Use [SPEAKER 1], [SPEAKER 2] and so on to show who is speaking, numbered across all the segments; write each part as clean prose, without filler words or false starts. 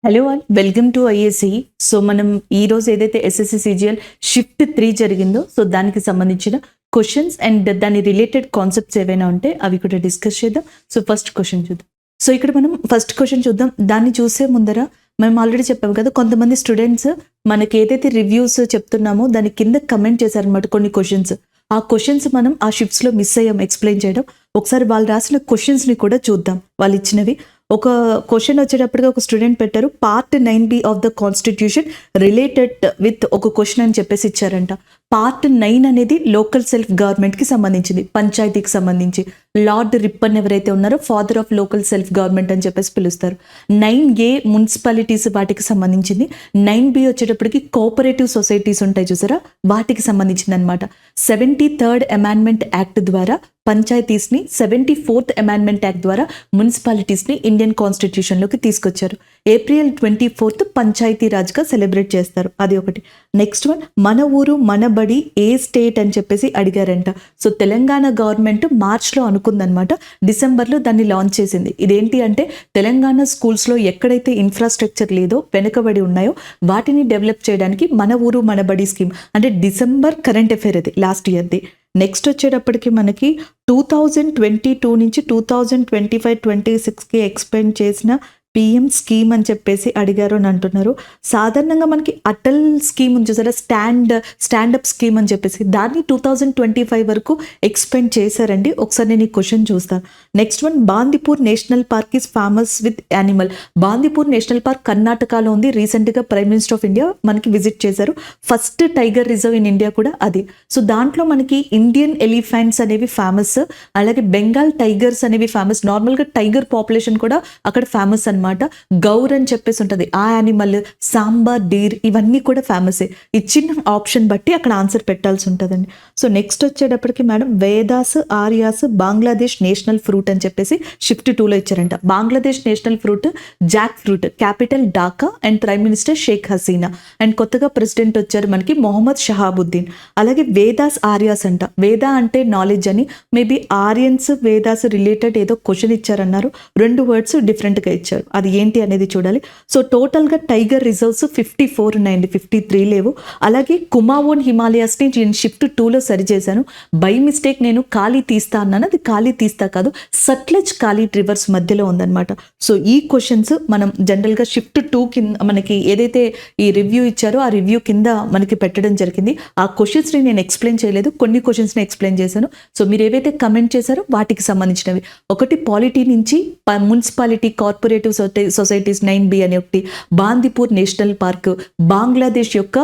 [SPEAKER 1] Hello all, welcome to IAC. So మనం ఈ రోజు ఏదైతే ఎస్ఎస్సి సిజిఎల్ షిఫ్ట్ 3 జరిగిందో సో దానికి సంబంధించిన క్వశ్చన్స్ అండ్ దాని రిలేటెడ్ కాన్సెప్ట్స్ ఏవైనా ఉంటే అవి కూడా డిస్కస్ చేద్దాం. సో ఫస్ట్ క్వశ్చన్ చూద్దాం. సో ఇక్కడ మనం ఫస్ట్ క్వశ్చన్ చూద్దాం. దాన్ని చూసే ముందర మనం ఆల్రెడీ చెప్పాము కదా, కొంతమంది స్టూడెంట్స్ మనకి ఏదైతే రివ్యూస్ చెప్తున్నామో దాని కింద కమెంట్ చేశారనమాట కొన్ని క్వశ్చన్స్. ఆ క్వశ్చన్స్ మనం ఆ షిఫ్ట్స్లో మిస్ అయ్యాం ఎక్స్ప్లెయిన్ చేయడం. ఒకసారి వాళ్ళు రాసిన క్వశ్చన్స్ని కూడా చూద్దాం. వాళ్ళు ఇచ్చినవి ఒక క్వశ్చన్ వచ్చేటప్పటికి ఒక స్టూడెంట్ పెట్టారు, part 9B of the constitution related with ఒక క్వశ్చన్ అని చెప్పేసి ఇచ్చారంట. పార్ట్ 9 అనేది లోకల్ సెల్ఫ్ గవర్నమెంట్కి సంబంధించింది, పంచాయతీకి సంబంధించి. లార్డ్ రిప్పన్ ఎవరైతే ఉన్నారో father of local self government అని చెప్పేసి పిలుస్తారు. 9A మున్సిపాలిటీస్ వాటికి సంబంధించింది. 9B వచ్చేటప్పటికి కోఆపరేటివ్ సొసైటీస్ ఉంటాయి చూసారా, వాటికి సంబంధించింది అనమాట. 73rd అమెండ్మెంట్ యాక్ట్ ద్వారా పంచాయతీస్ని, 74th అమెండ్మెంట్ యాక్ట్ ద్వారా మున్సిపాలిటీస్ని ఇండియన్ కాన్స్టిట్యూషన్లోకి తీసుకొచ్చారు. April 24th పంచాయతీ రాజ్గా సెలబ్రేట్ చేస్తారు. అది ఒకటి. నెక్స్ట్ వన్, మన ఊరు మన బడి ఏ స్టేట్ అని చెప్పేసి అడిగారంట. సో తెలంగాణ గవర్నమెంట్ మార్చ్లో అనుకుందనమాట, డిసెంబర్లో దాన్ని లాంచ్ చేసింది. ఇదేంటి అంటే తెలంగాణ స్కూల్స్లో ఎక్కడైతే ఇన్ఫ్రాస్ట్రక్చర్ లేదో, వెనుకబడి ఉన్నాయో వాటిని డెవలప్ చేయడానికి మన ఊరు మన బడి స్కీమ్ అంటే డిసెంబర్ కరెంట్ అఫైర్ అది లాస్ట్ ఇయర్ది. నెక్స్ట్ వచ్చేటప్పటికి మనకి 2022 నుంచి 2025-26కి ఎక్స్పెండ్ చేసిన పిఎం స్కీమ్ అని చెప్పేసి అడిగారు అని అంటున్నారు. సాధారణంగా మనకి అటల్ స్కీమ్ ఉంది చూసారా, స్టాండప్ స్కీమ్ అని చెప్పేసి, దాన్ని 2025 వరకు ఎక్స్పెండ్ చేశారండి. ఒకసారి నేను ఈ క్వశ్చన్ చూస్తాను. Next one, Bandipur national park is famous with animal. Bandipur national park కర్ణాటకలో ఉంది. రీసెంట్గా ప్రైమ్ మినిస్టర్ ఆఫ్ ఇండియా మనకి విజిట్ చేశారు. First tiger reserve in India కూడా అది. సో దాంట్లో మనకి ఇండియన్ ఎలిఫెంట్స్ అనేవి ఫేమస్, అలాగే బెంగాల్ టైగర్స్ అనేవి ఫేమస్. నార్మల్గా టైగర్ పాపులేషన్ కూడా అక్కడ ఫేమస్ అనమాట. గౌర్ అని చెప్పేసి ఉంటుంది ఆ యానిమల్, సాంబార్ డీర్, ఇవన్నీ కూడా ఫేమసే. ఇచ్చిన ఆప్షన్ బట్టి అక్కడ ఆన్సర్ పెట్టాల్సి ఉంటుందండి. సో నెక్స్ట్ వచ్చేటప్పటికి మేడం, వేదాస్ ఆర్యాస్ బంగ్లాదేశ్ నేషనల్ ఫ్రూట్ అని చెప్పేసి షిఫ్ట్ 2లో ఇచ్చారంట. Bangladesh national fruit jackfruit, capital Dhaka and prime minister Sheikh Hasina, and కొత్తగా ప్రెసిడెంట్ వచ్చారు మనకి మొహమ్మద్ షహాబుద్దీన్. అలాగే వేదాస్ ఆర్యాస్ అంట. వేద అంటే నాలెడ్జ్ అని, మేబీ ఆర్యన్స్ వేదాస్ రిలేటెడ్ ఏదో క్వశ్చన్ ఇచ్చారన్నారు. 2 వర్డ్స్ డిఫరెంట్గా ఇచ్చారు, అది ఏంటి అనేది చూడాలి. సో టోటల్గా టైగర్ రిజర్వ్స్ 54 ఉన్నాయండి, 53 లేవు. అలాగే కుమావోన్ హిమాలయాస్ని నేను షిఫ్ట్ 2లో సరి చేశాను. బై మిస్టేక్ నేను ఖాళీ తీస్తా అన్నాను, అది ఖాళీ తీస్తా కాదు, సట్లెజ్ ఖాళీ రివర్స్ మధ్యలో ఉందన్నమాట. సో ఈ క్వశ్చన్స్ మనం జనరల్గా షిఫ్ట్ 2 కింద మనకి ఏదైతే ఈ రివ్యూ ఇచ్చారో ఆ రివ్యూ కింద మనకి పెట్టడం జరిగింది. ఆ క్వశ్చన్స్ని నేను ఎక్స్ప్లెయిన్ చేయలేదు, కొన్ని క్వశ్చన్స్ని ఎక్స్ప్లెయిన్ చేశాను. సో మీరు ఏవైతే కమెంట్ చేశారో వాటికి సంబంధించినవి. ఒకటి పాలిటీ నుంచి మున్సిపాలిటీ కార్పొరేటివ్ సొసైటీస్ 9B అని ఒకటి, బాందీపూర్ నేషనల్ పార్క్, బంగ్లాదేశ్ యొక్క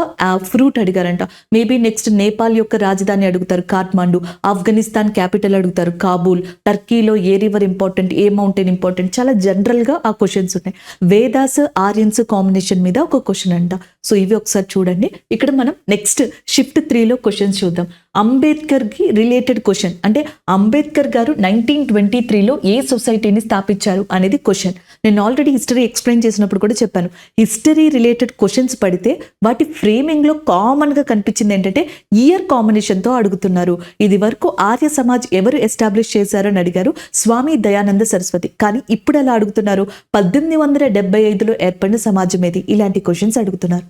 [SPEAKER 1] ఫ్రూట్ అడిగారంట. మేబీ నెక్స్ట్ నేపాల్ యొక్క రాజధాని అడుగుతారు కాఠ్మండు, ఆఫ్ఘనిస్తాన్ క్యాపిటల్ అడుగుతారు కాబూల్, టర్కీలో ఏ రివర్ ఇంపార్టెంట్, ఏ మౌంటైన్ ఇంపార్టెంట్, చాలా జనరల్గా ఆ క్వశ్చన్స్ ఉన్నాయి. వేదాస్ ఆర్యన్స్ కాంబినేషన్ మీద ఒక క్వశ్చన్ అంట. సో ఇవి ఒకసారి చూడండి. ఇక్కడ మనం నెక్స్ట్ షిఫ్ట్ 3లో క్వశ్చన్స్ చూద్దాం. అంబేద్కర్కి రిలేటెడ్ క్వశ్చన్, అంటే అంబేద్కర్ గారు 1923లో ఏ సొసైటీని స్థాపించారు అనేది క్వశ్చన్. నేను ఆల్రెడీ హిస్టరీ ఎక్స్ప్లెయిన్ చేసినప్పుడు కూడా చెప్పాను, హిస్టరీ రిలేటెడ్ క్వశ్చన్స్ పడితే వాటి ఫ్రేమింగ్లో కామన్గా కనిపించింది ఏంటంటే ఇయర్ కాంబినేషన్తో అడుగుతున్నారు. ఇది వరకు ఆర్య సమాజ్ ఎవరు ఎస్టాబ్లిష్ చేశారని అడిగారు, స్వామి దయానంద సరస్వతి. కానీ ఇప్పుడు అలా అడుగుతున్నారు, 1875లో ఏర్పడిన సమాజం ఏది, ఇలాంటి క్వశ్చన్స్ అడుగుతున్నారు.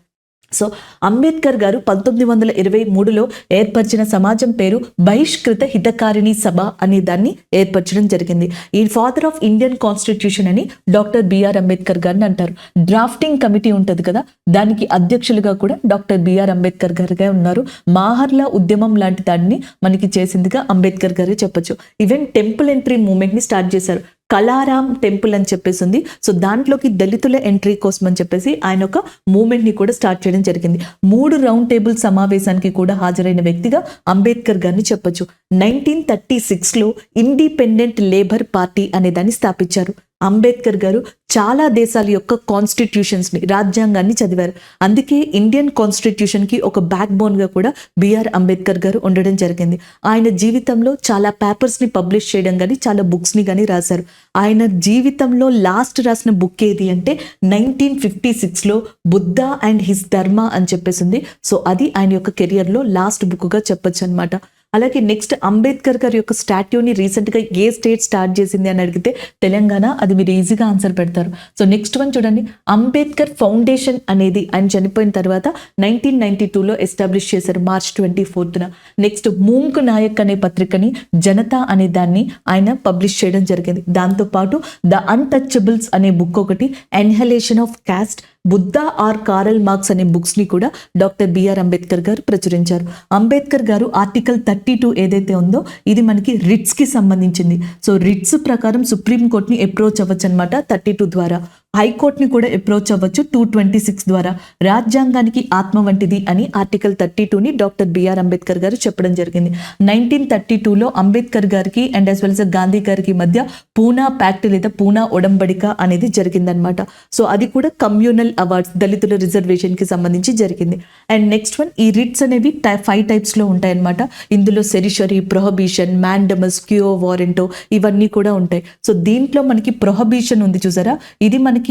[SPEAKER 1] సో అంబేద్కర్ గారు 1923లో ఏర్పరిచిన సమాజం పేరు బహిష్కృత హితకారిణి సభ అనే దాన్ని ఏర్పరచడం జరిగింది. ఈ ఫాదర్ ఆఫ్ ఇండియన్ కాన్స్టిట్యూషన్ అని డాక్టర్ బిఆర్ అంబేద్కర్ గారిని అంటారు. డ్రాఫ్టింగ్ కమిటీ ఉంటుంది కదా, దానికి అధ్యక్షులుగా కూడా డాక్టర్ బిఆర్ అంబేద్కర్ గారుగా ఉన్నారు. మాహర్లా ఉద్యమం లాంటి దాన్ని మనకి చేసిందిగా అంబేద్కర్ గారే చెప్పొచ్చు. ఈవెన్ టెంపుల్ ఎంట్రీ మూవ్మెంట్ని స్టార్ట్ చేశారు. కలారాం టెంపుల్ అని చెప్పేసి ఉంది. సో దాంట్లోకి దళితుల ఎంట్రీ కోసం అని చెప్పేసి ఆయన ఒక మూవ్మెంట్ని కూడా స్టార్ట్ చేయడం జరిగింది. 3 రౌండ్ టేబుల్ సమావేశానికి కూడా హాజరైన వ్యక్తిగా అంబేద్కర్ గారిని చెప్పొచ్చు. 1936లో ఇండిపెండెంట్ లేబర్ పార్టీ అనే దాన్ని స్థాపించారు. అంబేద్కర్ గారు చాలా దేశాల యొక్క కాన్స్టిట్యూషన్స్ని, రాజ్యాంగాన్ని చదివారు. అందుకే ఇండియన్ కాన్స్టిట్యూషన్కి ఒక బ్యాక్ బోన్గా కూడా బిఆర్ అంబేద్కర్ గారు ఉండడం జరిగింది. ఆయన జీవితంలో చాలా పేపర్స్ని పబ్లిష్ చేయడం కానీ, చాలా బుక్స్ని కానీ రాశారు. ఆయన జీవితంలో లాస్ట్ రాసిన బుక్ ఏది అంటే 1956లో బుద్ధ అండ్ హిస్ ధర్మ అని చెప్పేసింది. సో అది ఆయన యొక్క కెరియర్లో లాస్ట్ బుక్గా చెప్పొచ్చు అనమాట. అలాగే నెక్స్ట్ అంబేద్కర్ గారి యొక్క స్టాట్యూని రీసెంట్గా ఏ స్టేట్ స్టార్ట్ చేసింది అని అడిగితే తెలంగాణ, అది మీరు ఈజీగా ఆన్సర్ పెడతారు. సో నెక్స్ట్ వన్ చూడండి, అంబేద్కర్ ఫౌండేషన్ అనేది ఆయన చనిపోయిన తర్వాత 1992లో ఎస్టాబ్లిష్ చేశారు March 24న. నెక్స్ట్ మూంక్ నాయక్ అనే పత్రికని జనతా అనే దాన్ని ఆయన పబ్లిష్ చేయడం జరిగింది. దాంతోపాటు ద అన్టచబుల్స్ అనే బుక్ ఒకటి, annihilation of caste, Buddha or Karl Marx అనే బుక్స్ ని కూడా డాక్టర్ బిఆర్ అంబేద్కర్ గారు ప్రచురించారు. అంబేద్కర్ గారు ఆర్టికల్ 32 ఏదైతే ఉందో ఇది మనకి రిట్స్ కి సంబంధించింది. సో రిట్స్ ప్రకారం సుప్రీం కోర్టుని అప్రోచ్ అవ్వచ్చు అనమాట 32 ద్వారా. హైకోర్టుని కూడా అప్రోచ్ అవ్వచ్చు 226 ద్వారా. రాజ్యాంగానికి ఆత్మ వంటిది అని ఆర్టికల్ 32ని డాక్టర్ బిఆర్ అంబేద్కర్ గారు చెప్పడం జరిగింది. 1932లో అంబేద్కర్ గారికి and as well as Gandhi గారికి మధ్య పూనా ప్యాక్ట్ లేదా పూనా ఒడంబడిక అనేది జరిగిందనమాట. సో అది కూడా కమ్యూనల్ అవార్డ్స్, దళితుల రిజర్వేషన్ కి సంబంధించి జరిగింది. అండ్ నెక్స్ట్ వన్, ఈ రిట్స్ అనేవి 5 టైప్స్ లో ఉంటాయన్నమాట. ఇందులో సెరిషరీ, ప్రొహబిషన్, మ్యాండమస్, క్యో వారెంటో ఇవన్నీ కూడా ఉంటాయి. సో దీంట్లో మనకి ప్రొహబిషన్ ఉంది చూసారా, ఇది మనకి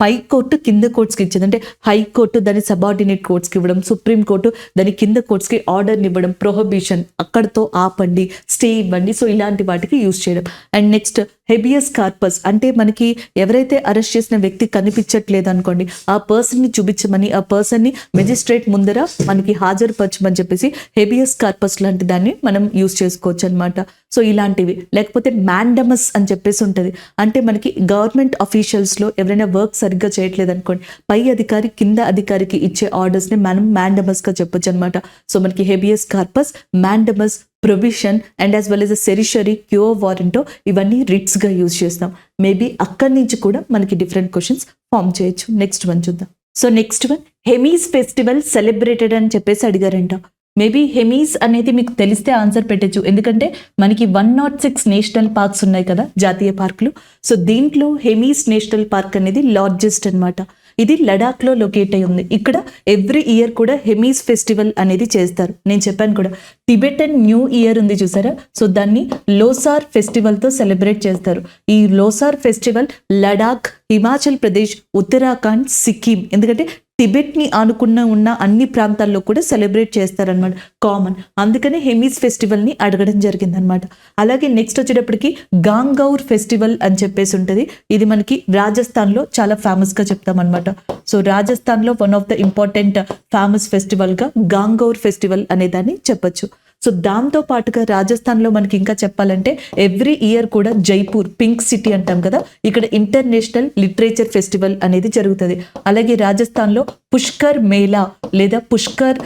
[SPEAKER 1] పై కోర్టు కింద కోర్ట్స్కి ఇచ్చింది. అంటే హైకోర్టు దాని సబార్డినేట్ కోర్ట్స్కి ఇవ్వడం, సుప్రీం కోర్టు దాని కింద కోర్ట్స్కి ఆర్డర్ని ఇవ్వడం, ప్రొహబిషన్ అక్కడతో ఆపండి, స్టే ఇవ్వండి, సో ఇలాంటి వాటికి యూజ్ చేయడం. అండ్ నెక్స్ట్ హెబియస్ కార్పస్, అంటే మనకి ఎవరైతే అరెస్ట్ చేసిన వ్యక్తి కనిపించట్లేదు అనుకోండి, ఆ పర్సన్ని చూపించమని, ఆ పర్సన్ని మెజిస్ట్రేట్ ముందర మనకి హాజరుపరచమని చెప్పేసి హెబియస్ కార్పస్ లాంటి దాన్ని మనం యూజ్ చేసుకోవచ్చు అనమాట. సో ఇలాంటివి. లేకపోతే మ్యాండమస్ అని చెప్పేసి ఉంటుంది, అంటే మనకి గవర్నమెంట్ అఫీషియల్స్లో ఎవరైనా వర్క్ సరిగ్గా చేయట్లేదు అనుకోండి, పై అధికారి కింద అధికారికి ఇచ్చే ఆర్డర్స్ని మనం మ్యాండమస్గా చెప్పొచ్చు అనమాట. సో మనకి habeas corpus, mandamus, provision and as well as certiorari, quo warranto ఇవన్నీ రిట్స్గా యూజ్ చేస్తాం. మేబీ అక్కడి నుంచి కూడా మనకి డిఫరెంట్ క్వశ్చన్స్ ఫామ్ చేయొచ్చు. నెక్స్ట్ వన్ చూద్దాం. So next one, Hemis festival celebrated అని చెప్పేసి అడిగారంట. మేబీ హెమీస్ అనేది మీకు తెలిస్తే ఆన్సర్ పెట్టచ్చు, ఎందుకంటే మనకి 106 నేషనల్ పార్క్స్ ఉన్నాయి కదా, జాతీయ పార్కులు. సో దీంట్లో హెమీస్ నేషనల్ పార్క్ అనేది లార్జెస్ట్ అనమాట. ఇది లడాఖ్లో లొకేట్ అయి ఉంది. ఇక్కడ ఎవ్రీ ఇయర్ కూడా హెమీస్ ఫెస్టివల్ అనేది చేస్తారు. నేను చెప్పాను కూడా, టిబెటన్ న్యూ ఇయర్ ఉంది చూసారా, సో దాన్ని లోసార్ ఫెస్టివల్తో సెలబ్రేట్ చేస్తారు. ఈ లోసార్ ఫెస్టివల్ లడాక్, హిమాచల్ ప్రదేశ్, ఉత్తరాఖండ్, సిక్కిం, ఎందుకంటే టిబెట్ని ఆనుకున్న ఉన్న అన్ని ప్రాంతాల్లో కూడా సెలబ్రేట్ చేస్తారనమాట, కామన్. అందుకనే హెమీస్ ఫెస్టివల్ని అడగడం జరిగిందనమాట. అలాగే నెక్స్ట్ వచ్చేటప్పటికి గాంగౌర్ ఫెస్టివల్ అని చెప్పేసి ఉంటుంది. ఇది మనకి రాజస్థాన్లో చాలా ఫేమస్గా చెప్తామన్నమాట. సో రాజస్థాన్లో one of the important famous ఫెస్టివల్గా గాంగౌర్ ఫెస్టివల్ అనేదాన్ని చెప్పచ్చు. సో దాంతో పాటుగా రాజస్థాన్లో మనకి ఇంకా చెప్పాలంటే ఎవ్రీ ఇయర్ కూడా జైపూర్, పింక్ సిటీ అంటాం కదా, ఇక్కడ ఇంటర్నేషనల్ లిటరేచర్ ఫెస్టివల్ అనేది జరుగుతుంది. అలాగే రాజస్థాన్లో పుష్కర్ మేళా లేదా పుష్కర్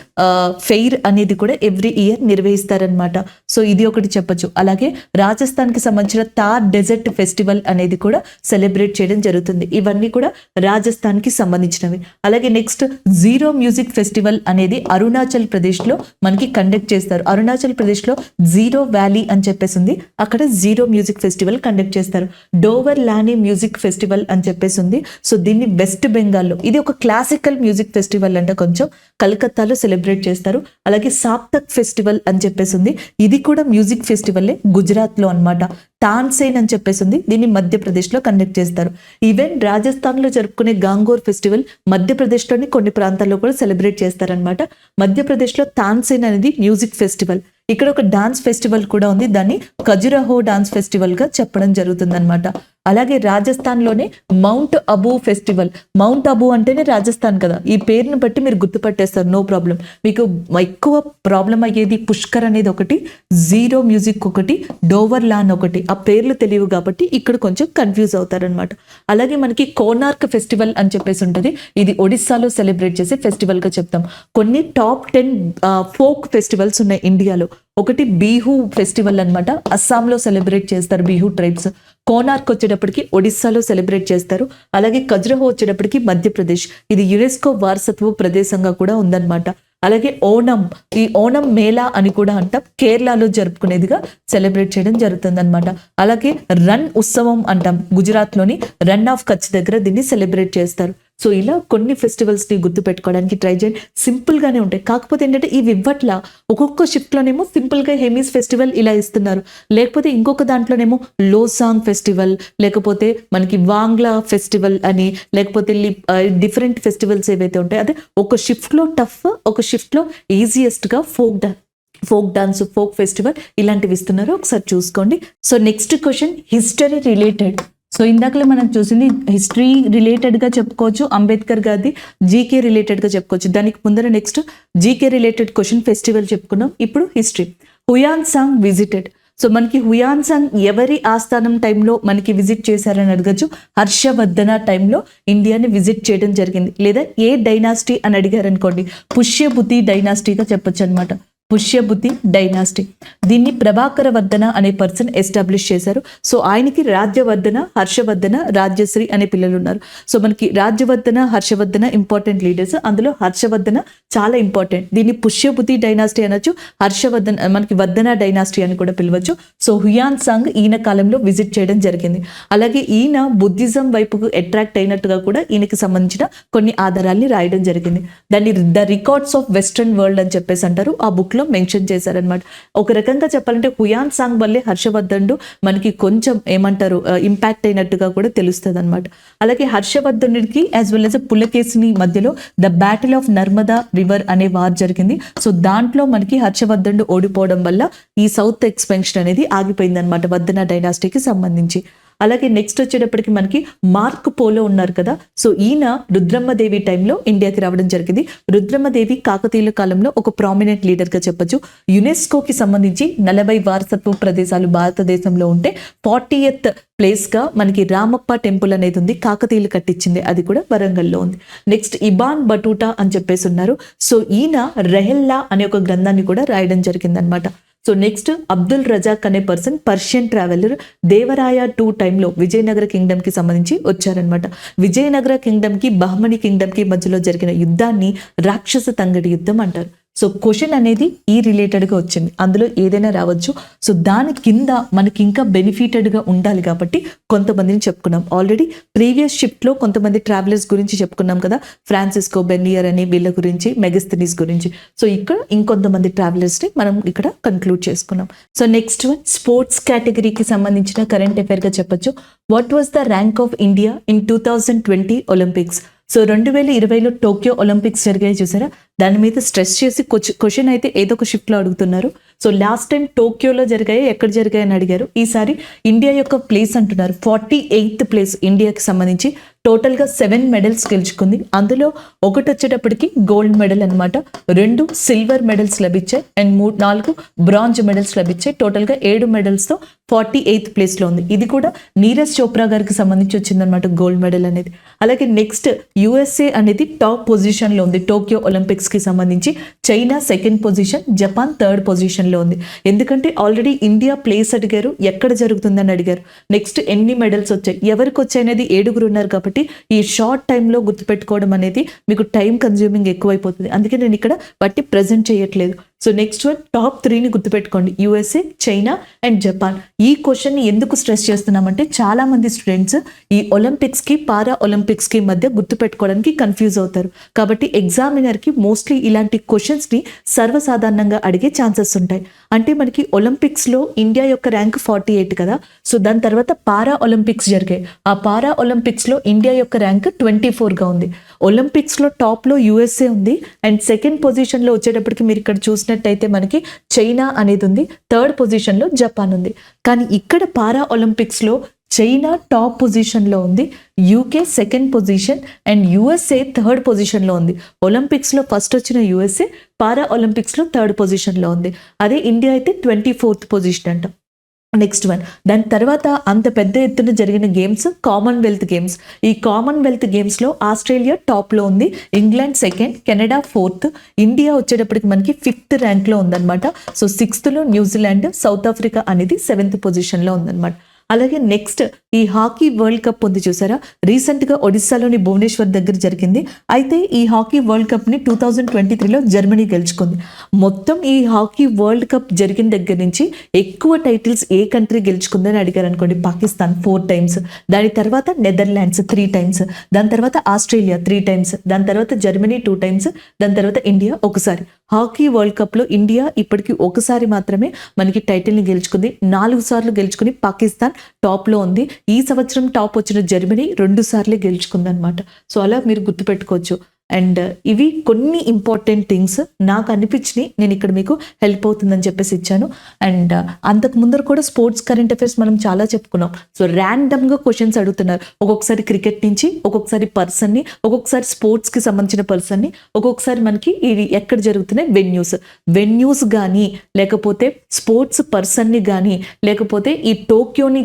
[SPEAKER 1] ఫెయిర్ అనేది కూడా ఎవ్రీ ఇయర్ నిర్వహిస్తారనమాట. సో ఇది ఒకటి చెప్పొచ్చు. అలాగే రాజస్థాన్కి సంబంధించిన థార్ డెజర్ట్ ఫెస్టివల్ అనేది కూడా సెలబ్రేట్ చేయడం జరుగుతుంది. ఇవన్నీ కూడా రాజస్థాన్కి సంబంధించినవి. అలాగే నెక్స్ట్ జీరో మ్యూజిక్ ఫెస్టివల్ అనేది అరుణాచల్ ప్రదేశ్లో మనకి కండక్ట్ చేస్తారు. అరుణాచల్ ప్రదేశ్లో జీరో వ్యాలీ అని చెప్పేసి ఉంది, అక్కడ జీరో మ్యూజిక్ ఫెస్టివల్ కండక్ట్ చేస్తారు. డోవర్ లానీ మ్యూజిక్ ఫెస్టివల్ అని చెప్పేసి ఉంది. సో దీన్ని వెస్ట్ బెంగాల్లో, ఇది ఒక క్లాసికల్ మ్యూజిక్ ఫెస్టివల్ అంటే కొంచెం కలకత్తాలో సెలబ్రేట్ చేస్తారు. అలాగే సాప్తక్ ఫెస్టివల్ అని చెప్పేసి ఉంది, ఇది కూడా మ్యూజిక్ ఫెస్టివల్లే, గుజరాత్లో అనమాట. తాన్సేన్ అని చెప్పేసి ఉంది, దీన్ని మధ్యప్రదేశ్లో కండక్ట్ చేస్తారు. ఈవెన్ రాజస్థాన్లో జరుపుకునే గాంగోర్ ఫెస్టివల్ మధ్యప్రదేశ్లోని కొన్ని ప్రాంతాల్లో కూడా సెలబ్రేట్ చేస్తారనమాట. మధ్యప్రదేశ్లో తాన్సేన్ అనేది మ్యూజిక్ ఫెస్టివల్. ఇక్కడ ఒక డాన్స్ ఫెస్టివల్ కూడా ఉంది, దాన్ని ఖజురహో డాన్స్ ఫెస్టివల్గా చెప్పడం జరుగుతుంది అనమాట. అలాగే రాజస్థాన్లోనే mount Abu festival, mount Abu అంటేనే రాజస్థాన్ కదా, ఈ పేరుని బట్టి మీరు గుర్తుపట్టేస్తారు, నో ప్రాబ్లం. మీకు ఎక్కువ ప్రాబ్లం అయ్యేది పుష్కర్ అనేది ఒకటి, జీరో మ్యూజిక్ ఒకటి, డోవర్ లాన్ ఒకటి, ఆ పేర్లు తెలియవు కాబట్టి ఇక్కడ కొంచెం కన్ఫ్యూజ్ అవుతారనమాట. అలాగే మనకి కోనార్క్ ఫెస్టివల్ అని చెప్పేసి ఉంటుంది, ఇది ఒడిస్సాలో సెలబ్రేట్ చేసే ఫెస్టివల్గా చెప్తాం. కొన్ని టాప్ 10 ఫోక్ ఫెస్టివల్స్ ఉన్నాయి ఇండియాలో. ఒకటి బిహు ఫెస్టివల్ అనమాట, అస్సాంలో సెలబ్రేట్ చేస్తారు బిహు ట్రైబ్స్. కోనార్క్ వచ్చేటప్పటికి ఒడిస్సాలో సెలబ్రేట్ చేస్తారు. అలాగే ఖజురహో వచ్చేటప్పటికి మధ్యప్రదేశ్, ఇది యునెస్కో వారసత్వ ప్రదేశంగా కూడా ఉందన్నమాట. అలాగే ఓణం, ఈ ఓణం మేళా అని కూడా అంటాం, కేరళలో జరుపుకునేదిగా సెలబ్రేట్ చేయడం జరుగుతుంది అనమాట. అలాగే రన్ ఉత్సవం అంటాం, గుజరాత్లోని రన్ ఆఫ్ కచ్ దగ్గర దీన్ని సెలబ్రేట్ చేస్తారు. సో ఇలా కొన్ని ఫెస్టివల్స్ని గుర్తుపెట్టుకోవడానికి ట్రై చేయండి, సింపుల్గానే ఉంటాయి. కాకపోతే ఏంటంటే ఇవి ఇవ్వట్లా, ఒక్కొక్క షిఫ్ట్లోనేమో సింపుల్గా హెమీస్ ఫెస్టివల్ ఇలా ఇస్తున్నారు, లేకపోతే ఇంకొక దాంట్లోనేమో లోసాంగ్ ఫెస్టివల్, లేకపోతే మనకి వాంగ్లా ఫెస్టివల్ అని, లేకపోతే డిఫరెంట్ ఫెస్టివల్స్ ఏవైతే ఉంటాయి, అదే ఒక షిఫ్ట్లో టఫ్, ఒక షిఫ్ట్లో ఈజియెస్ట్గా folk dance. Folk dance, folk festival ఇలాంటివి ఇస్తున్నారు, ఒకసారి చూసుకోండి. So next question history related. So ఇందాకలే మనం చూసింది హిస్టరీ రిలేటెడ్గా చెప్పుకోవచ్చు, అంబేద్కర్ గారిది జీకే రిలేటెడ్గా చెప్పుకోవచ్చు. దానికి ముందర next GK related question festival చెప్పుకున్నాం, ఇప్పుడు history. Hiuen Tsang visited. So మనకి హుయాన్ సాంగ్ ఎవరి ఆస్థానం టైంలో మనకి విజిట్ చేశారని అడగచ్చు. హర్షవర్ధన టైంలో ఇండియాని విజిట్ చేయడం జరిగింది. లేదా ఏ డైనాసిటీ అని అడిగారు అనుకోండి, పుష్యభుతి డైనాసిటీగా చెప్పొచ్చు అనమాట. పుష్యభుతి డైనాసిటీ. దీన్ని ప్రభాకర వర్ధన అనే పర్సన్ ఎస్టాబ్లిష్ చేశారు. సో ఆయనకి రాజ్యవర్ధన, హర్షవర్ధన, రాజ్యశ్రీ అనే పిల్లలు ఉన్నారు. సో మనకి రాజ్యవర్ధన, హర్షవర్ధన ఇంపార్టెంట్ లీడర్స్, అందులో హర్షవర్ధన చాలా ఇంపార్టెంట్. దీన్ని పుష్యభుతి డైనాసిటీ అనొచ్చు, హర్షవర్ధన మనకి వర్ధన డైనాసిటీ అని కూడా పిలవచ్చు. సో హుయాన్ సాంగ్ ఈయన కాలంలో విజిట్ చేయడం జరిగింది. అలాగే ఈయన బుద్ధిజం వైపుకు అట్రాక్ట్ అయినట్టుగా కూడా ఈయనకి సంబంధించిన కొన్ని ఆధారాల్ని రాయడం జరిగింది. దాన్ని the records of western world అని చెప్పేసి అంటారు. ఆ బుక్ లో మెన్షన్ చేశారనమాట. ఒక రకంగా చెప్పాలంటే హుయాన్ సాంగ్ వల్లే హర్షవర్ధనుడు మనకి కొంచెం ఏమంటారు ఇంపాక్ట్ అయినట్టుగా కూడా తెలుస్తుంది అనమాట. అలాగే హర్షవర్ధనుడికి యాజ్ వెల్ యాజ్ పులకేశిని మధ్యలో the battle of Narmada river అనే వార్ జరిగింది. సో దాంట్లో మనకి హర్షవర్ధనుడు ఓడిపోవడం వల్ల ఈ సౌత్ ఎక్స్పెన్షన్ అనేది ఆగిపోయింది అనమాట వర్ధన డైనాసిటీకి సంబంధించి. అలాగే నెక్స్ట్ వచ్చేటప్పటికి మనకి మార్క్ పోలో ఉన్నారు కదా. సో ఈయన రుద్రమ్మదేవి టైంలో ఇండియాకి రావడం జరిగింది. రుద్రమ్మదేవి కాకతీయుల కాలంలో ఒక ప్రామినెంట్ లీడర్గా చెప్పొచ్చు. యునెస్కోకి సంబంధించి 40 వారసత్వ ప్రదేశాలు భారతదేశంలో ఉంటే 40th ప్లేస్గా మనకి రామప్ప టెంపుల్ అనేది ఉంది, కాకతీయులు కట్టించింది, అది కూడా వరంగల్లో ఉంది. నెక్స్ట్ ఇబాన్ బటూటా అని చెప్పేసి ఉన్నారు. సో ఈయన రెహెల్లా అనే ఒక గ్రంథాన్ని కూడా రాయడం జరిగింది అనమాట. సో నెక్స్ట్ అబ్దుల్ రజాక్ అనే పర్సన్ పర్షియన్ ట్రావెలర్ దేవరాయ 2 టైంలో విజయనగర కింగ్డమ్ కి సంబంధించి వచ్చారనమాట. విజయనగర కింగ్డమ్ కి బహమని కింగ్డమ్ కి మధ్యలో జరిగిన యుద్ధాన్ని రాక్షస తంగడి యుద్ధం అంటారు. సో క్వశ్చన్ అనేది ఈ రిలేటెడ్గా వచ్చింది, అందులో ఏదైనా రావచ్చు. సో దాని కింద మనకి ఇంకా బెనిఫిటెడ్గా ఉండాలి కాబట్టి కొంతమందిని చెప్పుకున్నాం. ఆల్రెడీ ప్రీవియస్ షిఫ్ట్లో కొంతమంది ట్రావెలర్స్ గురించి చెప్పుకున్నాం కదా, ఫ్రాన్సిస్కో బెర్నియర్ అని వీళ్ళ గురించి, మెగస్థనీస్ గురించి. సో ఇక్కడ ఇంకొంతమంది ట్రావెలర్స్ని మనం ఇక్కడ కన్క్లూడ్ చేసుకున్నాం. సో నెక్స్ట్ వన్ స్పోర్ట్స్ కేటగిరీకి సంబంధించిన కరెంట్ అఫైర్గా చెప్పొచ్చు. What was the rank of India in 2020 Olympics? So 2020లో టోక్యో ఒలింపిక్స్ జరిగాయి చూసారా, దాని మీద స్ట్రెస్ చేసి క్వశ్చన్ అయితే ఏదో ఒక షిఫ్ట్లో అడుగుతున్నారు. సో లాస్ట్ టైం టోక్యోలో జరిగాయి, ఎక్కడ జరిగాయి అని అడిగారు. ఈసారి ఇండియా యొక్క ప్లేస్ అంటున్నారు. 48th ప్లేస్ ఇండియాకి సంబంధించి. టోటల్గా 7 మెడల్స్ గెలుచుకుంది. అందులో ఒకటి వచ్చేటప్పటికి గోల్డ్ మెడల్ అనమాట, 2 సిల్వర్ మెడల్స్ లభించాయి అండ్ 4 బ్రాంజ్ మెడల్స్ లభించాయి. టోటల్గా 7 మెడల్స్తో 48th ప్లేస్లో ఉంది. ఇది కూడా నీరజ్ చోప్రా గారికి సంబంధించి వచ్చిందనమాట గోల్డ్ మెడల్ అనేది. అలాగే నెక్స్ట్ యుఎస్ఏ అనేది టాప్ పొజిషన్లో ఉంది టోక్యో ఒలింపిక్స్కి సంబంధించి. China 2nd position, Japan 3rd పొజిషన్లో ఉంది. ఎందుకంటే ఆల్రెడీ ఇండియా ప్లేస్ అడిగారు, ఎక్కడ జరుగుతుందని అడిగారు, నెక్స్ట్ ఎన్ని మెడల్స్ వచ్చాయి, ఎవరికి వచ్చాయి అనేది 7 ఉన్నారు కాబట్టి ఈ షార్ట్ టైంలో గుర్తుపెట్టుకోవడం అనేది మీకు టైం కన్జ్యూమింగ్ ఎక్కువైపోతుంది. అందుకే నేను ఇక్కడ బట్టి ప్రజెంట్ చేయట్లేదు. సో నెక్స్ట్ వన్ టాప్ 3ని గుర్తుపెట్టుకోండి, యుఎస్ఏ, చైనా అండ్ జపాన్. ఈ క్వశ్చన్ని ఎందుకు స్ట్రెస్ చేస్తున్నామంటే చాలా మంది స్టూడెంట్స్ ఈ ఒలింపిక్స్కి పారా ఒలింపిక్స్కి మధ్య గుర్తుపెట్టుకోవడానికి కన్ఫ్యూజ్ అవుతారు. కాబట్టి ఎగ్జామినర్కి మోస్ట్లీ ఇలాంటి క్వశ్చన్స్ని సర్వసాధారణంగా అడిగే ఛాన్సెస్ ఉంటాయి. అంటే మనకి ఒలింపిక్స్లో ఇండియా యొక్క ర్యాంక్ 48 కదా. సో దాని తర్వాత పారా ఒలింపిక్స్ జరిగాయి. ఆ పారా ఒలింపిక్స్లో ఇండియా యొక్క ర్యాంక్ 24గా ఉంది. ఒలింపిక్స్లో టాప్లో యుఎస్ఏ ఉంది అండ్ 2nd పొజిషన్లో వచ్చేటప్పటికి మీరు ఇక్కడ చూసినట్టయితే మనకి చైనా అనేది ఉంది, 3rd పొజిషన్లో జపాన్ ఉంది. కానీ ఇక్కడ పారా ఒలింపిక్స్లో చైనా టాప్ పొజిషన్లో ఉంది, UK 2nd position and USA 3rd పొజిషన్లో ఉంది. ఒలింపిక్స్లో ఫస్ట్ వచ్చిన యుఎస్ఏ పారా ఒలింపిక్స్లో 3rd పొజిషన్లో ఉంది. అదే ఇండియా అయితే 24th పొజిషన్ అంట. నెక్స్ట్ వన్ దాని తర్వాత అంత పెద్ద ఎత్తున జరిగిన గేమ్స్ కామన్వెల్త్ గేమ్స్. ఈ కామన్వెల్త్ గేమ్స్లో ఆస్ట్రేలియా టాప్లో ఉంది, England 2nd, Canada 4th, India వచ్చేటప్పటికి మనకి 5th ర్యాంక్లో ఉందన్నమాట. సో 6thలో న్యూజిలాండ్, సౌత్ ఆఫ్రికా అనేది 7th పొజిషన్లో ఉందన్నమాట. అలాగే నెక్స్ట్ ఈ హాకీ వరల్డ్ కప్ ఉంది చూసారా, రీసెంట్గా ఒడిస్సాలోని భువనేశ్వర్ దగ్గర జరిగింది. అయితే ఈ హాకీ వరల్డ్ కప్ని 2023లో జర్మనీ గెలుచుకుంది. మొత్తం ఈ హాకీ వరల్డ్ కప్ జరిగిన దగ్గర నుంచి ఎక్కువ టైటిల్స్ ఏ కంట్రీ గెలుచుకుందని అడిగారు అనుకోండి, పాకిస్తాన్ 4 times, దాని తర్వాత నెదర్లాండ్స్ 3 times, దాని తర్వాత ఆస్ట్రేలియా 3 times, దాని తర్వాత జర్మనీ 2 times, దాని తర్వాత ఇండియా ఒకసారి. హాకీ వరల్డ్ కప్లో ఇండియా ఇప్పటికీ ఒకసారి మాత్రమే మనకి టైటిల్ని గెలుచుకుంది. 4 సార్లు గెలుచుకుని పాకిస్తాన్ టాప్లో ఉంది. ఈ సంవత్సరం టాప్ వచ్చిన జర్మనీ 2 సార్లే గెలుచుకుంది అనమాట. సో అలా మీరు గుర్తుపెట్టుకోవచ్చు. అండ్ ఇవి కొన్ని ఇంపార్టెంట్ థింగ్స్ నాకు అనిపించినాయి, నేను ఇక్కడ మీకు హెల్ప్ అవుతుందని చెప్పేసి ఇచ్చాను. అండ్ అంతకు ముందర కూడా స్పోర్ట్స్ కరెంట్ అఫైర్స్ మనం చాలా చెప్పుకున్నాం. సో ర్యాండమ్గా క్వశ్చన్స్ అడుగుతున్నారు, ఒక్కొక్కసారి క్రికెట్ నుంచి, ఒక్కొక్కసారి పర్సన్ని, ఒక్కొక్కసారి స్పోర్ట్స్కి సంబంధించిన పర్సన్ని, ఒక్కొక్కసారి మనకి ఇది ఎక్కడ జరుగుతున్నాయి వెన్యూస్ కానీ, లేకపోతే స్పోర్ట్స్ పర్సన్ని కానీ, లేకపోతే ఈ టోక్యోని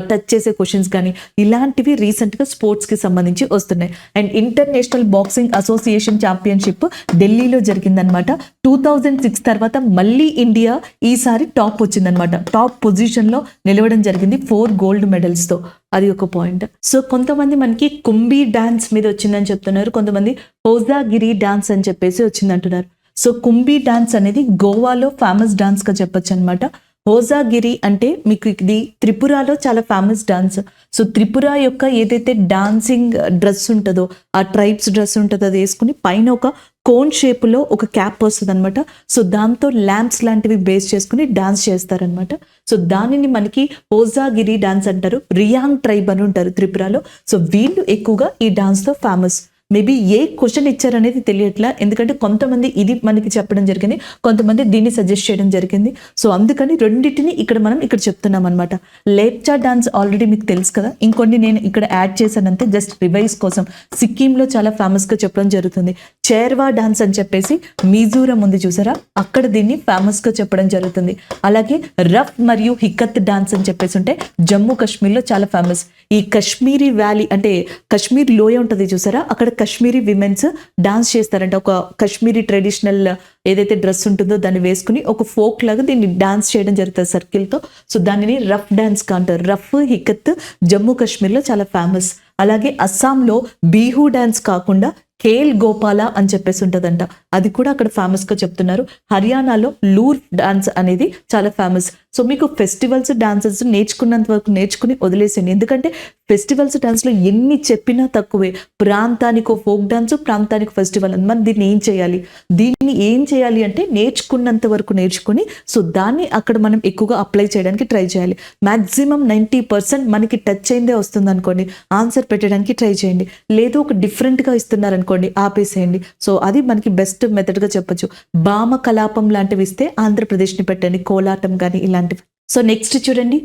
[SPEAKER 1] టచ్ చేసే క్వశ్చన్స్ కానీ, ఇలాంటివి రీసెంట్గా స్పోర్ట్స్కి సంబంధించి వస్తున్నాయి. And international boxing association championship ఢిల్లీలో జరిగిందనమాట. 2006 తర్వాత మళ్ళీ ఇండియా ఈసారి టాప్ వచ్చిందనమాట. టాప్ పొజిషన్లో నిలవడం జరిగింది 4 గోల్డ్ మెడల్స్తో. అది ఒక పాయింట్. సో కొంతమంది మనకి కుంబీ డాన్స్ మీద వచ్చిందని చెప్తున్నారు, కొంతమంది హోజాగిరి డాన్స్ అని చెప్పేసి వచ్చిందంటున్నారు. సో కుంబీ డాన్స్ అనేది గోవాలో ఫేమస్ డాన్స్గా చెప్పొచ్చు అనమాట. హోజాగిరి అంటే మీకు ఇది త్రిపురలో చాలా ఫేమస్ డాన్స్. సో త్రిపుర యొక్క ఏదైతే డాన్సింగ్ డ్రెస్ ఉంటుందో, ఆ ట్రైబ్స్ డ్రెస్ ఉంటుందో అది వేసుకుని పైన ఒక కోన్ షేప్లో ఒక క్యాప్ వస్తుంది అనమాట. సో దాంతో ల్యాంప్స్ లాంటివి బేస్ చేసుకుని డాన్స్ చేస్తారనమాట. సో దానిని మనకి హోజాగిరి డాన్స్ అంటారు. రియాంగ్ ట్రైబ్ అని ఉంటారు త్రిపురలో. సో వీళ్ళు ఎక్కువగా ఈ డాన్స్తో ఫేమస్. మేబీ ఏ క్వశ్చన్ ఇచ్చారనేది తెలియట్లా, ఎందుకంటే కొంతమంది ఇది మనకి చెప్పడం జరిగింది, కొంతమంది దీన్ని సజెస్ట్ చేయడం జరిగింది. సో అందుకని రెండింటిని మనం ఇక్కడ చెప్తున్నాం అనమాట. లేప్చా డాన్స్ ఆల్రెడీ మీకు తెలుసు కదా, ఇంకొన్ని నేను ఇక్కడ యాడ్ చేశానంతే జస్ట్ రివైజ్ కోసం. సిక్కింలో చాలా ఫేమస్గా చెప్పడం జరుగుతుంది. చేర్వా డాన్స్ అని చెప్పేసి మిజోరం ఉంది చూసారా, అక్కడ దీన్ని ఫేమస్గా చెప్పడం జరుగుతుంది. అలాగే రఫ్ మరియు హికత్ డాన్స్ అని చెప్పేసి ఉంటే జమ్మూ కాశ్మీర్లో చాలా ఫేమస్. ఈ కాశ్మీరీ వ్యాలీ అంటే కాశ్మీర్ లోయ ఉంటుంది చూసారా, అక్కడ కాశ్మీరీ విమెన్స్ డాన్స్ చేస్తారంట. ఒక కాశ్మీరీ ట్రెడిషనల్ ఏదైతే డ్రెస్ ఉంటుందో దాన్ని వేసుకుని ఒక ఫోక్ లాగా దీన్ని డాన్స్ చేయడం జరుగుతుంది సర్కిల్తో. సో దానిని రఫ్ డాన్స్ అంటారు. రఫ్ హికత్ జమ్మూ కాశ్మీర్లో చాలా ఫేమస్. అలాగే అస్సాంలో బీహూ డాన్స్ కాకుండా కేల్ గోపాల అని చెప్పేసి ఉంటుందంట, అది కూడా అక్కడ ఫేమస్గా చెప్తున్నారు. హర్యానాలో లూర్ డాన్స్ అనేది చాలా ఫేమస్. సో మీకు ఫెస్టివల్స్ డాన్సెస్ నేర్చుకున్నంత వరకు నేర్చుకుని వదిలేసేయండి, ఎందుకంటే ఫెస్టివల్స్ డాన్స్లో ఎన్ని చెప్పినా తక్కువే. ప్రాంతానికి ఫోక్ డాన్స్, ప్రాంతానికి ఫెస్టివల్ అని. మనం దీన్ని ఏం చేయాలి అంటే నేర్చుకున్నంత వరకు నేర్చుకుని, సో దాన్ని అక్కడ మనం ఎక్కువగా అప్లై చేయడానికి ట్రై చేయాలి. మ్యాక్సిమం 90% మనకి టచ్ అయిందే వస్తుంది అనుకోండి, ఆన్సర్ పెట్టడానికి ట్రై చేయండి. లేదు ఒక డిఫరెంట్గా ఇస్తున్నారు అనుకోండి, ఆపేసేయండి. సో అది మనకి బెస్ట్ మెథడ్గా చెప్పొచ్చు. భామ కలాపం లాంటివి ఇస్తే ఆంధ్రప్రదేశ్ని పెట్టండి, కోలాటం కానీ ఇలాంటివి. సో నెక్స్ట్ చూడండి,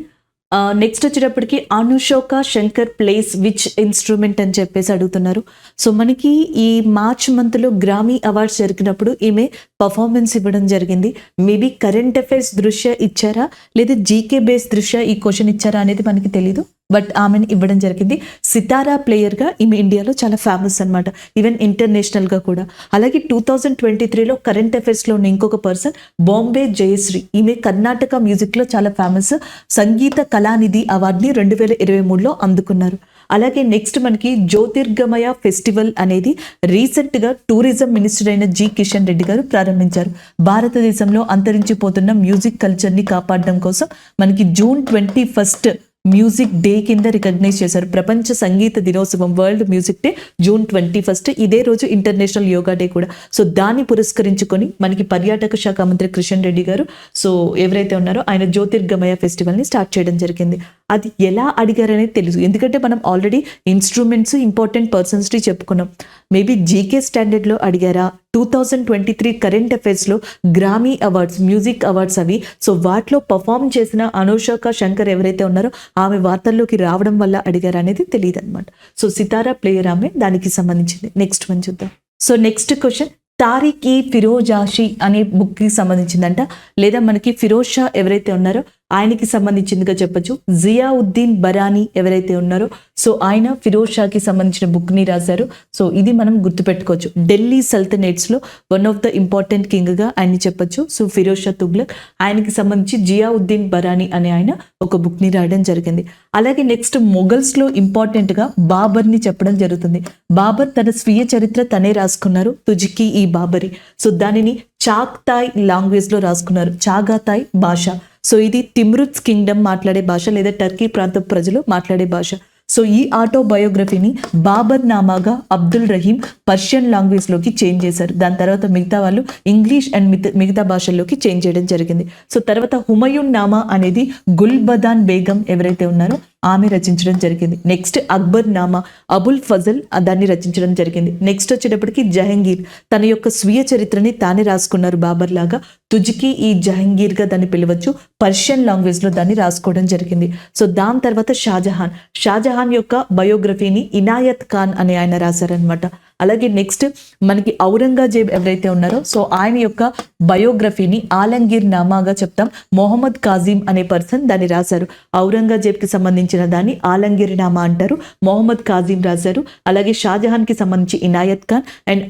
[SPEAKER 1] నెక్స్ట్ వచ్చేటప్పటికి అనుషోక శంకర్ ప్లేస్ విచ్ ఇన్స్ట్రుమెంట్ అని చెప్పేసి అడుగుతున్నారు. సో మనకి ఈ మార్చ్ మంత్లో గ్రామీ అవార్డ్స్ జరిగినప్పుడు ఈమె పర్ఫార్మెన్స్ ఇవ్వడం జరిగింది. మేబీ కరెంట్ అఫైర్స్ దృష్ట్యా ఇచ్చారా లేదా జీకే బేస్ దృష్ట్యా ఈ క్వశ్చన్ ఇచ్చారా అనేది మనకి తెలీదు, బట్ ఆమెను ఇవ్వడం జరిగింది. సితారా ప్లేయర్గా ఈమె ఇండియాలో చాలా ఫేమస్ అనమాట, ఈవెన్ ఇంటర్నేషనల్గా కూడా. అలాగే 2023లో కరెంట్ అఫైర్స్లో ఉన్న ఇంకొక పర్సన్ బాంబే జయశ్రీ, ఈమె కర్ణాటక మ్యూజిక్లో చాలా ఫేమస్. సంగీత కళానిధి అవార్డుని 2023లో అందుకున్నారు. అలాగే నెక్స్ట్ మనకి జ్యోతిర్గమయ ఫెస్టివల్ అనేది రీసెంట్గా టూరిజం మినిస్టర్ అయిన జి కిషన్ రెడ్డి గారు ప్రారంభించారు. భారతదేశంలో అంతరించిపోతున్న మ్యూజిక్ కల్చర్ని కాపాడడం కోసం మనకి June 21 మ్యూజిక్ డే కింద రికగ్నైజ్ చేశారు. ప్రపంచ సంగీత దినోత్సవం, వరల్డ్ మ్యూజిక్ డే June 21. ఇదే రోజు ఇంటర్నేషనల్ యోగా డే కూడా. సో దాన్ని పురస్కరించుకొని మనకి పర్యాటక శాఖ మంత్రి కిషన్ రెడ్డి గారు సో ఎవరైతే ఉన్నారో ఆయన జ్యోతిర్గమయ ఫెస్టివల్ని స్టార్ట్ చేయడం జరిగింది. అది ఎలా అడిగారనేది తెలుసు, ఎందుకంటే మనం ఆల్రెడీ ఇన్స్ట్రుమెంట్స్, ఇంపార్టెంట్ పర్సన్స్ని చెప్పుకున్నాం. మేబీ జీకే స్టాండర్డ్లో అడిగారా, 2023 కరెంట్ అఫైర్స్లో గ్రామీ అవార్డ్స్, మ్యూజిక్ అవార్డ్స్ అవి. సో వాటిలో పర్ఫామ్ చేసిన అనుషోక శంకర్ ఎవరైతే ఉన్నారో ఆమె వార్తల్లోకి రావడం వల్ల అడిగారు అనేది తెలియదు అనమాట. సో సితారా ప్లేయర్ ఆమె, దానికి సంబంధించింది. నెక్స్ట్ వన్ చూద్దాం. సో నెక్స్ట్ క్వశ్చన్, తారిక్-ఈ ఫిరోజాషి అనే బుక్కి సంబంధించిందంట, లేదా మనకి ఫిరోజ్ షా ఎవరైతే ఉన్నారో ఆయనకి సంబంధించిందిగా చెప్పొచ్చు. జియావుద్దీన్ బరానీ ఎవరైతే ఉన్నారో సో ఆయన ఫిరోజ్ షాకి సంబంధించిన బుక్ని రాశారు. సో ఇది మనం గుర్తుపెట్టుకోవచ్చు. ఢిల్లీ సల్తనేట్స్లో వన్ ఆఫ్ ద ఇంపార్టెంట్ కింగ్గా ఆయన్ని చెప్పొచ్చు. సో ఫిరోజ్ షా తుగ్లక్, ఆయనకి సంబంధించి జియావుద్దీన్ బరానీ అనే ఆయన ఒక బుక్ని రాయడం జరిగింది. అలాగే నెక్స్ట్ మొఘల్స్లో ఇంపార్టెంట్గా బాబర్ని చెప్పడం జరుగుతుంది. బాబర్ తన స్వీయ చరిత్ర తనే రాసుకున్నారు, తుజికి ఈ బాబరి. సో దానిని చాగ్తాయ్ లాంగ్వేజ్లో రాసుకున్నారు, చాగాతాయ్ భాష. సో ఇది తిమ్రుత్స్ కింగ్డమ్ మాట్లాడే భాష, లేదా టర్కీ ప్రాంత ప్రజలు మాట్లాడే భాష. సో ఈ ఆటోబయోగ్రఫీని బాబర్ నామాగా అబ్దుల్ రహీం పర్షియన్ లాంగ్వేజ్లోకి చేంజ్ చేశారు. దాని తర్వాత మిగతా వాళ్ళు ఇంగ్లీష్ అండ్ మిగతా భాషల్లోకి చేంజ్ చేయడం జరిగింది. సో తర్వాత హుమయూన్ నామా అనేది గుల్బదాన్ బేగం ఎవరైతే ఉన్నారో ఆమె రచించడం జరిగింది. నెక్స్ట్ అక్బర్ నామా, అబుల్ ఫజల్ దాన్ని రచించడం జరిగింది. నెక్స్ట్ వచ్చేటప్పటికి జహంగీర్ తన యొక్క స్వీయ చరిత్రని తానే రాసుకున్నారు బాబర్ లాగా. తుజ్కి ఈ జహంగీర్గా దాన్ని పిలవచ్చు. పర్షియన్ లాంగ్వేజ్లో దాన్ని రాసుకోవడం జరిగింది. సో దాని తర్వాత షాజహాన్ యొక్క బయోగ్రఫీని ఇనాయత్ ఖాన్ అనే ఆయన రాశారనమాట. అలాగే నెక్స్ట్ మనకి ఔరంగజేబ్ ఎవరైతే ఉన్నారో సో ఆయన యొక్క బయోగ్రఫీని ఆలంగీర్ నామాగా చెప్తాం. మొహమ్మద్ కాజిం అనే పర్సన్ దాన్ని రాశారు. ఔరంగజేబ్కి సంబంధించిన దాన్ని ఆలంగీర్ నామా అంటారు. మొహమ్మద్ కాజిం రాశారు. అలాగే షాజహాన్కి సంబంధించి ఇనాయత్ ఖాన్ అండ్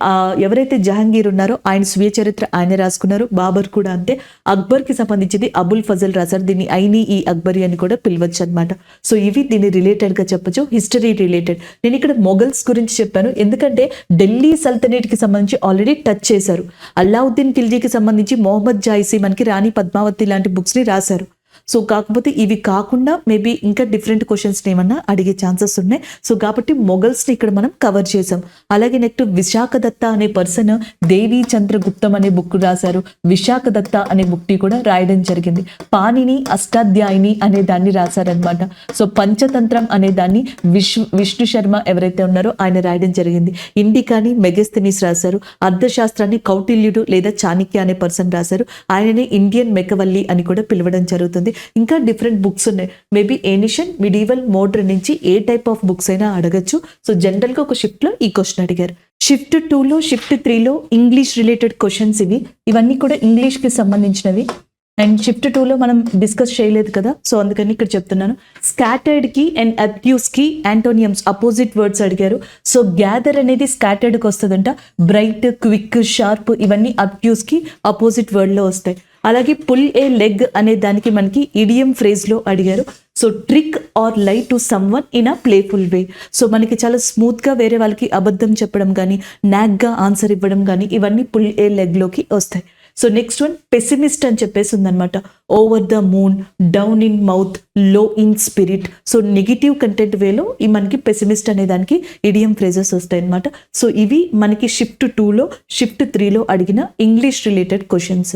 [SPEAKER 1] ఎవరైతే జహంగీర్ ఉన్నారో ఆయన స్వీయ చరిత్ర ఆయనే రాసుకున్నారు. బాబర్ కూడా అంతే. అక్బర్కి సంబంధించింది అబుల్ ఫజల్ రాశారు. దీన్ని ఐని ఈ అక్బరి అని కూడా పిలవచ్చు అనమాట. సో ఇవి దీన్ని రిలేటెడ్గా చెప్పచ్చు, హిస్టరీ రిలేటెడ్. నేను ఇక్కడ మొఘల్స్ గురించి చెప్పాను ఎందుకంటే ఢిల్లీ సల్తనేట్కి సంబంధించి ఆల్రెడీ టచ్ చేశారు. అల్లావుద్దీన్ ఖిల్జీకి సంబంధించి మొహమ్మద్ జాయిసీ మనకి రాణి పద్మావతి లాంటి బుక్స్ని రాశారు. సో కాకపోతే ఇవి కాకుండా మేబీ ఇంకా డిఫరెంట్ క్వశ్చన్స్ ఏమన్నా అడిగే ఛాన్సెస్ ఉన్నాయి. సో కాబట్టి మొఘల్స్ని ఇక్కడ మనం కవర్ చేసాం. అలాగే నెక్స్ట్ విశాఖ దత్త అనే పర్సన్ దేవీ చంద్రగుప్తం అనే బుక్ రాశారు. విశాఖ దత్త అనే బుక్ని కూడా రాయడం జరిగింది. పాణిని అష్టాధ్యాయిని అనే దాన్ని రాశారనమాట. సో పంచతంత్రం అనే దాన్ని విష్ణు శర్మ ఎవరైతే ఉన్నారో ఆయన రాయడం జరిగింది. ఇండికాని మెగస్తనీస్ రాశారు. అర్థశాస్త్రాన్ని కౌటిల్యుడు లేదా చాణక్య అనే పర్సన్ రాశారు. ఆయననే ఇండియన్ మెకవల్లి అని కూడా పిలవడం జరుగుతుంది. ఇంకా డిఫరెంట్ బుక్స్ ఉన్నాయి. మేబీ ఏన్షియన్, మిడీవల్, మోడర్న్ నుంచి ఏ టైప్ ఆఫ్ బుక్స్ అయినా అడగచ్చు. సో జనరల్గా ఒక షిఫ్ట్లో ఈ క్వశ్చన్ అడిగారు. షిఫ్ట్ 2లో షిఫ్ట్ 3లో ఇంగ్లీష్ రిలేటెడ్ క్వశ్చన్స్ ఇవన్నీ కూడా ఇంగ్లీష్కి సంబంధించినవి. అండ్ షిఫ్ట్ 2లో మనం డిస్కస్ చేయలేదు కదా, సో అందుకని ఇక్కడ చెప్తున్నాను. స్కాటర్డ్కి అండ్ అబ్యూస్కి యాంటోనియమ్స్ అపోజిట్ వర్డ్స్ అడిగారు. సో గ్యాదర్ అనేది స్కాటర్డ్కి వస్తుందంట. బ్రైట్, క్విక్, షార్ప్ ఇవన్నీ అబ్యూస్కి అపోజిట్ వర్డ్లో వస్తాయి. అలాగే పుల్ ఏ లెగ్ అనే దానికి మనకి ఇడియం ఫ్రేజ్లో అడిగారు. సో ట్రిక్ ఆర్ లై to someone in a playful way. So మనకి చాలా స్మూత్గా వేరే వాళ్ళకి అబద్ధం చెప్పడం కానీ, నాగ్గా ఆన్సర్ ఇవ్వడం కానీ ఇవన్నీ పుల్ ఏ లెగ్లోకి వస్తాయి. సో నెక్స్ట్ వన్ పెసిమిస్ట్ అని చెప్పేసి ఉందన్నమాట. Over the moon, down in mouth, low in spirit. So negative content వేలో ఈ మనకి పెసిమిస్ట్ అనే దానికి ఇడియం ఫ్రేజెస్ వస్తాయి అనమాట. సో ఇవి మనకి షిఫ్ట్ 2లో షిఫ్ట్ 3లో అడిగిన ఇంగ్లీష్ రిలేటెడ్ క్వశ్చన్స్.